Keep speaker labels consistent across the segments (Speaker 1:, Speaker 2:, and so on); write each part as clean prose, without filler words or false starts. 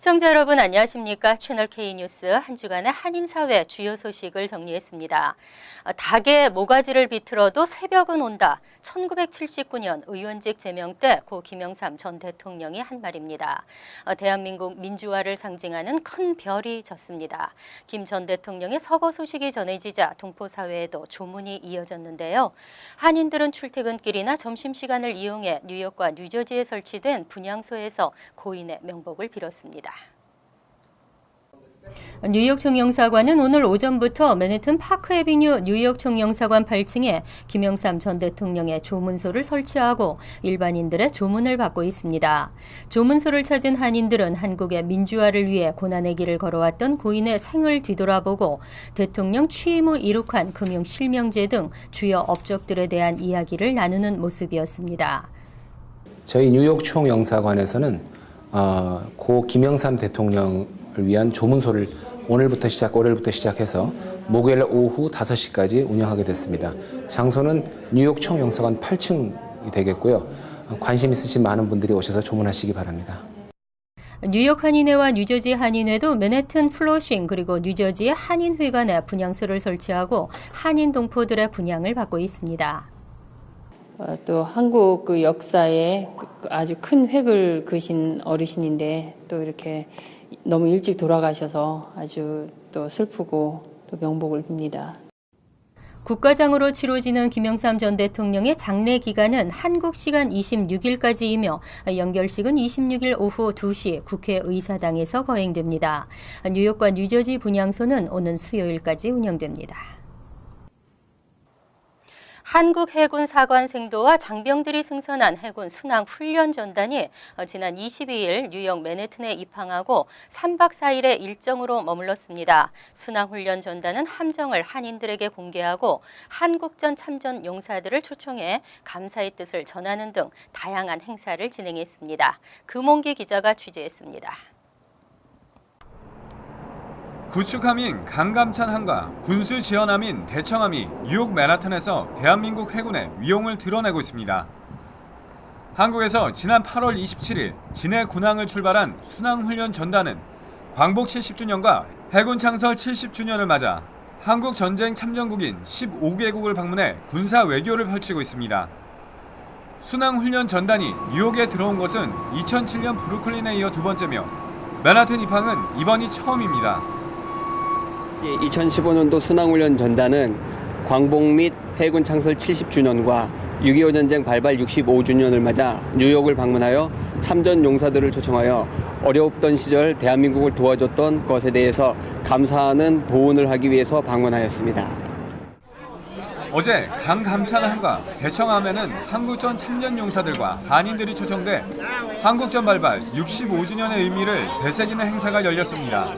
Speaker 1: 시청자 여러분 안녕하십니까? 채널 K뉴스 한 주간의 한인사회 주요 소식을 정리했습니다. 닭의 모가지를 비틀어도 새벽은 온다. 1979년 의원직 제명 때 고 김영삼 전 대통령이 한 말입니다. 대한민국 민주화를 상징하는 큰 별이 졌습니다. 김 전 대통령의 서거 소식이 전해지자 동포사회에도 조문이 이어졌는데요. 한인들은 출퇴근길이나 점심시간을 이용해 뉴욕과 뉴저지에 설치된 분향소에서 고인의 명복을 빌었습니다. 뉴욕 총영사관은 오늘 오전부터 맨해튼 파크 애비뉴 뉴욕 총영사관 8층에 김영삼 전 대통령의 조문소를 설치하고 일반인들의 조문을 받고 있습니다. 조문소를 찾은 한인들은 한국의 민주화를 위해 고난의 길을 걸어왔던 고인의 생을 뒤돌아보고 대통령 취임 후 이룩한 금융 실명제 등 주요 업적들에 대한 이야기를 나누는 모습이었습니다.
Speaker 2: 저희 뉴욕 총영사관에서는 고 김영삼 대통령을 위한 조문소를 월요일부터 시작해서 목요일 오후 5시까지 운영하게 됐습니다. 장소는 뉴욕 총영사관 8층이 되겠고요. 관심 있으신 많은 분들이 오셔서 조문하시기 바랍니다.
Speaker 1: 뉴욕 한인회와 뉴저지 한인회도 맨해튼 플로싱 그리고 뉴저지의 한인회관에 분향소를 설치하고 한인 동포들의 분향을 받고 있습니다.
Speaker 3: 또 한국 그 역사에 아주 큰 획을 그으신 어르신인데 또 이렇게 너무 일찍 돌아가셔서 아주 또 슬프고 또 명복을 빕니다.
Speaker 1: 국가장으로 치러지는 김영삼 전 대통령의 장례 기간은 한국 시간 26일까지이며 연결식은 26일 오후 2시 국회의사당에서 거행됩니다. 뉴욕과 뉴저지 분향소는 오는 수요일까지 운영됩니다. 한국 해군 사관생도와 장병들이 승선한 해군 순항 훈련 전단이 지난 22일 뉴욕 맨해튼에 입항하고 3박 4일의 일정으로 머물렀습니다. 순항 훈련 전단은 함정을 한인들에게 공개하고 한국전 참전 용사들을 초청해 감사의 뜻을 전하는 등 다양한 행사를 진행했습니다. 금홍기 기자가 취재했습니다.
Speaker 4: 구축함인 강감찬함과 군수지원함인 대청함이 뉴욕 맨하탄에서 대한민국 해군의 위용을 드러내고 있습니다. 한국에서 지난 8월 27일 진해 군항을 출발한 순항훈련 전단은 광복 70주년과 해군 창설 70주년을 맞아 한국 전쟁 참전국인 15개국을 방문해 군사 외교를 펼치고 있습니다. 순항훈련 전단이 뉴욕에 들어온 것은 2007년 브루클린에 이어 두 번째며 맨하튼 입항은 이번이 처음입니다.
Speaker 5: 2015년도 순항훈련 전단은 광복 및 해군 창설 70주년과 6.25 전쟁 발발 65주년을 맞아 뉴욕을 방문하여 참전 용사들을 초청하여 어려웠던 시절 대한민국을 도와줬던 것에 대해서 감사하는 보훈을 하기 위해서 방문하였습니다.
Speaker 4: 어제 강감찬함과 대청함에는 한국전 참전 용사들과 한인들이 초청돼 한국전 발발 65주년의 의미를 되새기는 행사가 열렸습니다.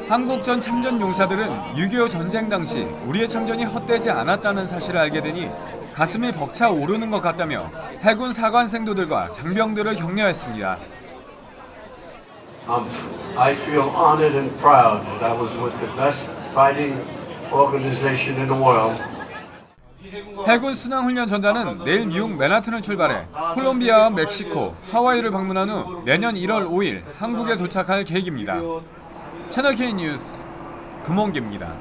Speaker 4: 한국전 참전 용사들은 6.25 전쟁 당시 우리의 참전이 헛되지 않았다는 사실을 알게 되니 가슴이 벅차 오르는 것 같다며 해군 사관생도들과 장병들을 격려했습니다.
Speaker 6: I feel honored and proud that I was with the best fighting organization in the world.
Speaker 4: 해군 순항훈련 전단은 내일 뉴욕 맨하튼을 출발해 콜롬비아와 멕시코, 하와이를 방문한 후 내년 1월 5일 한국에 도착할 계획입니다. 채널 K뉴스 금홍기입니다.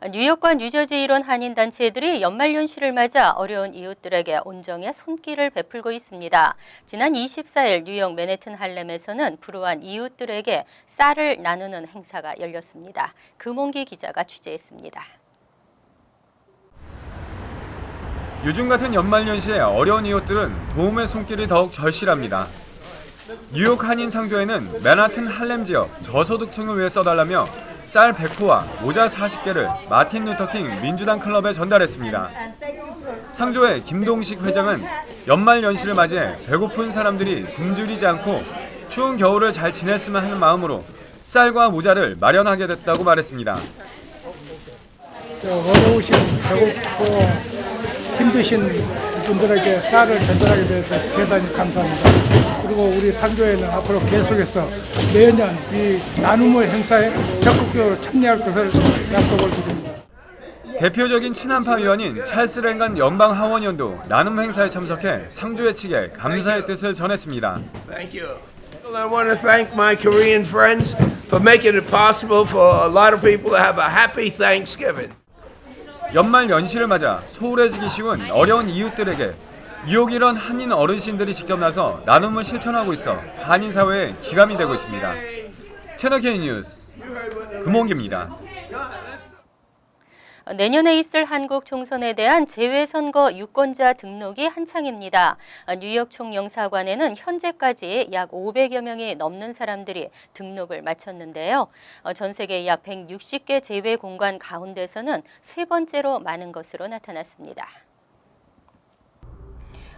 Speaker 1: 뉴욕과 뉴저지 일원 한인단체들이 연말연시를 맞아 어려운 이웃들에게 온정의 손길을 베풀고 있습니다. 지난 24일 뉴욕 맨해튼 할렘에서는 불우한 이웃들에게 쌀을 나누는 행사가 열렸습니다. 금홍기 기자가 취재했습니다.
Speaker 4: 요즘 같은 연말연시에 어려운 이웃들은 도움의 손길이 더욱 절실합니다. 뉴욕 한인 상조에는 맨하튼 할렘 지역 저소득층을 위해 써달라며 쌀 100포와 모자 40개를 마틴 루터킹 민주당 클럽에 전달했습니다. 상조의 김동식 회장은 연말 연시를 맞이해 배고픈 사람들이 굶주리지 않고 추운 겨울을 잘 지냈으면 하는 마음으로 쌀과 모자를 마련하게 됐다고 말했습니다.
Speaker 7: 어려우신 배고프고 힘드신 분들에게 쌀을 전달하게 돼서 대단히 감사합니다. 그리고 우리 상조회는 앞으로 계속해서 매년 이 나눔의 행사에 적극적으로 참여할 것을 약속을 드립니다.
Speaker 4: 대표적인 친한파 위원인 찰스 랭간 연방 하원의원도 나눔 행사에 참석해 상조회 측에 감사의 뜻을 전했습니다.
Speaker 8: Well, I want to thank my Korean friends for making it possible for a lot of people to have a happy Thanksgiving.
Speaker 4: 연말 연시를 맞아 소홀해지기 쉬운 어려운 이웃들에게 뉴욕 이런 한인 어르신들이 직접 나서 나눔을 실천하고 있어 한인 사회의 기감이 되고 있습니다. 채널 K 뉴스 금홍기입니다.
Speaker 1: 내년에 있을 한국 총선에 대한 재외선거 유권자 등록이 한창입니다. 뉴욕 총영사관에는 현재까지 약 500여 명이 넘는 사람들이 등록을 마쳤는데요. 전 세계 약 160개 재외 공간 가운데서는 세 번째로 많은 것으로 나타났습니다.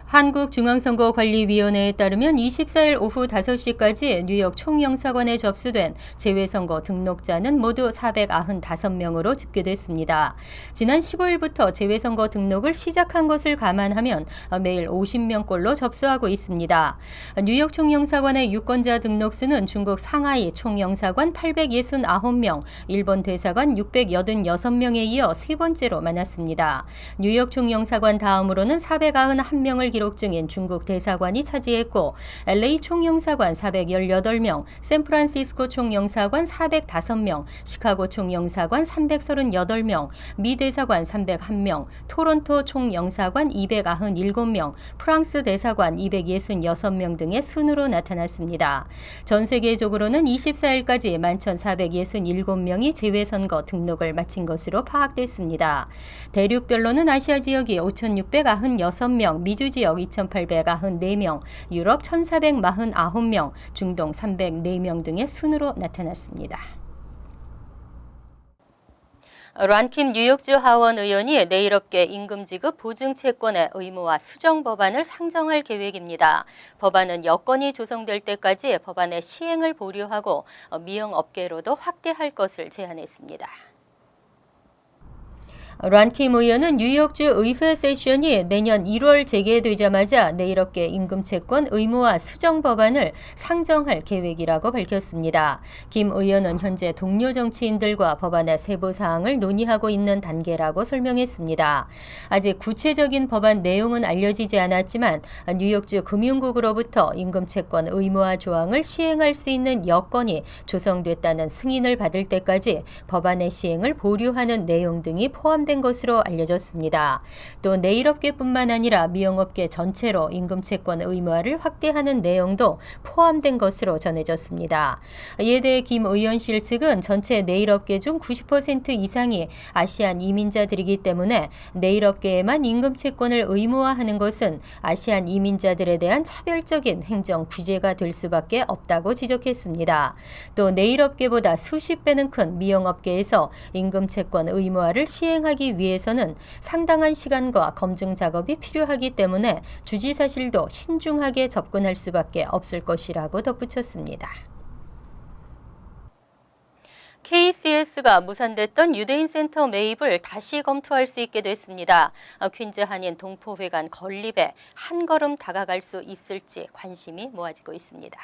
Speaker 1: 한국중앙선거관리위원회에 따르면 24일 오후 5시까지 뉴욕 총영사관에 접수된 재외선거 등록자는 모두 495명으로 집계됐습니다. 지난 15일부터 재외선거 등록을 시작한 것을 감안하면 매일 50명꼴로 접수하고 있습니다. 뉴욕 총영사관의 유권자 등록수는 중국 상하이 총영사관 869명, 일본 대사관 686명에 이어 세 번째로 많았습니다. 뉴욕 총영사관 다음으로는 491명을 기록 중인 중국 대사관이 차지했고 LA 총영사관 418명, 샌프란시스코 총영사관 405명, 시카고 총영사관 338명, 미 대사관 301명, 토론토 총영사관 297명, 프랑스 대사관 266명 등의 순으로 나타났습니다. 전 세계적으로는 24일까지 11,467명이 재외선거 등록을 마친 것으로 파악됐습니다. 대륙별로는 아시아 지역이 5,696명, 미주 지역 2,894명, 유럽 1,449명, 중동 304명 등의 순으로 나타났습니다. 란킴 뉴욕주 하원 의원이 내일 업계 임금 지급 보증 채권의 의무화 수정 법안을 상정할 계획입니다. 법안은 여건이 조성될 때까지 법안의 시행을 보류하고 미용 업계로도 확대할 것을 제안했습니다. 란킴 의원은 뉴욕주 의회 세션이 내년 1월 재개되자마자 내일 업계 임금채권 의무화 수정 법안을 상정할 계획이라고 밝혔습니다. 김 의원은 현재 동료 정치인들과 법안의 세부 사항을 논의하고 있는 단계라고 설명했습니다. 아직 구체적인 법안 내용은 알려지지 않았지만 뉴욕주 금융국으로부터 임금채권 의무화 조항을 시행할 수 있는 여건이 조성됐다는 승인을 받을 때까지 법안의 시행을 보류하는 내용 등이 포함된 것으로 알려졌습니다. 또 네일업계뿐만 아니라 미용업계 전체로 임금채권 의무화를 확대하는 내용도 포함된 것으로 전해졌습니다. 이에 대해 김 의원실 측은 전체 네일업계 중 90% 이상이 아시안 이민자들이기 때문에 네일업계에만 임금채권을 의무화하는 것은 아시안 이민자들에 대한 차별적인 행정 규제가 될 수밖에 없다고 지적했습니다. 또 네일업계보다 수십 배는 큰 미용업계에서 임금채권 의무화를 시행하기 위해서는 상당한 시간과 검증 작업이 필요하기 때문에 주지사실도 신중하게 접근할 수밖에 없을 것이라고 덧붙였습니다. KCS가 무산됐던 유대인 센터 매입을 다시 검토할 수 있게 됐습니다. 퀸즈 한인 동포회관 건립에 한 걸음 다가갈 수 있을지 관심이 모아지고 있습니다.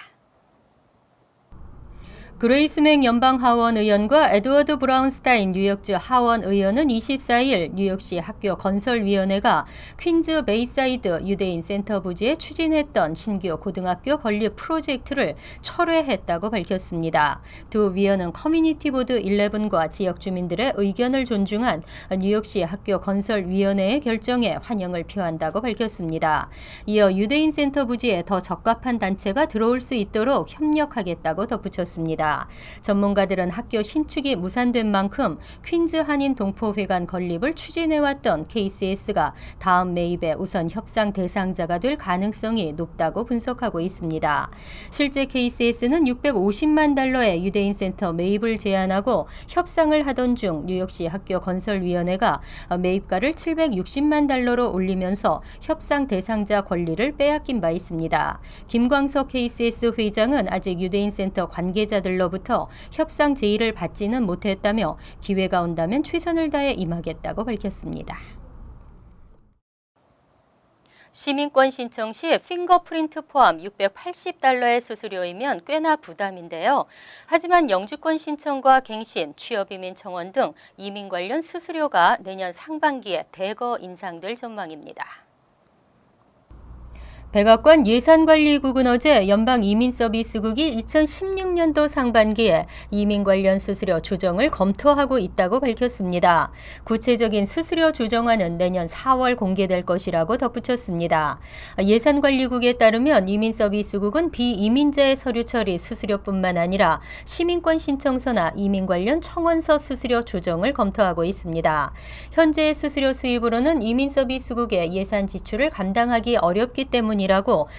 Speaker 1: 그레이스 맥 연방 하원 의원과 에드워드 브라운스타인 뉴욕주 하원 의원은 24일 뉴욕시 학교 건설위원회가 퀸즈 베이사이드 유대인 센터 부지에 추진했던 신규 고등학교 건립 프로젝트를 철회했다고 밝혔습니다. 두 위원은 커뮤니티 보드 11과 지역 주민들의 의견을 존중한 뉴욕시 학교 건설위원회의 결정에 환영을 표한다고 밝혔습니다. 이어 유대인 센터 부지에 더 적합한 단체가 들어올 수 있도록 협력하겠다고 덧붙였습니다. 전문가들은 학교 신축이 무산된 만큼 퀸즈 한인 동포회관 건립을 추진해왔던 KCS가 다음 매입에 우선 협상 대상자가 될 가능성이 높다고 분석하고 있습니다. 실제 KCS는 650만 달러의 유대인 센터 매입을 제안하고 협상을 하던 중 뉴욕시 학교 건설위원회가 매입가를 760만 달러로 올리면서 협상 대상자 권리를 빼앗긴 바 있습니다. 김광석 KCS 회장은 아직 유대인 센터 관계자들로부터 협상 제의를 받지는 못했다며 기회가 온다면 최선을 다해 임하겠다고 밝혔습니다. 시민권 신청 시 핑거프린트 포함 680달러의 수수료이면 꽤나 부담인데요. 하지만 영주권 신청과 갱신, 취업이민 청원 등 이민 관련 수수료가 내년 상반기에 대거 인상될 전망입니다. 백악관 예산관리국은 어제 연방이민서비스국이 2016년도 상반기에 이민 관련 수수료 조정을 검토하고 있다고 밝혔습니다. 구체적인 수수료 조정안은 내년 4월 공개될 것이라고 덧붙였습니다. 예산관리국에 따르면 이민서비스국은 비이민자의 서류 처리 수수료뿐만 아니라 시민권 신청서나 이민 관련 청원서 수수료 조정을 검토하고 있습니다. 현재의 수수료 수입으로는 이민서비스국의 예산 지출을 감당하기 어렵기 때문이라고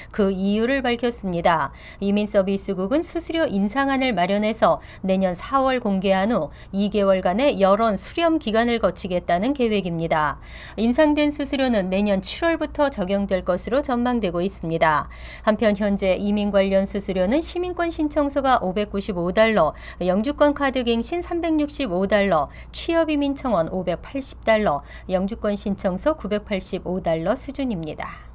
Speaker 1: 그 이유를 밝혔습니다. 이민서비스국은 수수료 인상안을 마련해서 내년 4월 공개한 후 2개월간의 여론 수렴 기간을 거치겠다는 계획입니다. 인상된 수수료는 내년 7월부터 적용될 것으로 전망되고 있습니다. 한편 현재 이민 관련 수수료는 시민권 신청서가 $595, 영주권 카드 갱신 $365, 취업이민 청원 $580, 영주권 신청서 $985 수준입니다.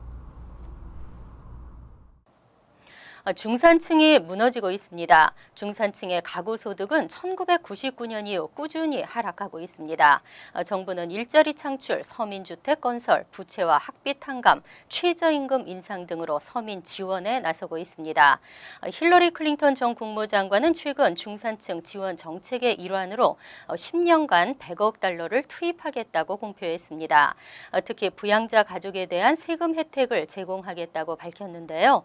Speaker 1: 중산층이 무너지고 있습니다. 중산층의 가구 소득은 1999년 이후 꾸준히 하락하고 있습니다. 정부는 일자리 창출, 서민주택 건설, 부채와 학비 탕감, 최저임금 인상 등으로 서민 지원에 나서고 있습니다. 힐러리 클린턴 전 국무장관은 최근 중산층 지원 정책의 일환으로 10년간 $100억 달러를 투입하겠다고 공표했습니다. 특히 부양자 가족에 대한 세금 혜택을 제공하겠다고 밝혔는데요.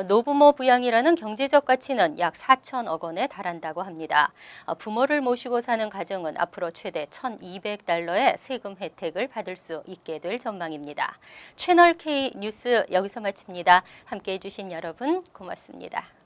Speaker 1: 노부모 부양이라는 경제적 가치는 약 4천억 원에 달한다고 합니다. 부모를 모시고 사는 가정은 앞으로 최대 $1,200의 세금 혜택을 받을 수 있게 될 전망입니다. 채널 K 뉴스 여기서 마칩니다. 함께해 주신 여러분 고맙습니다.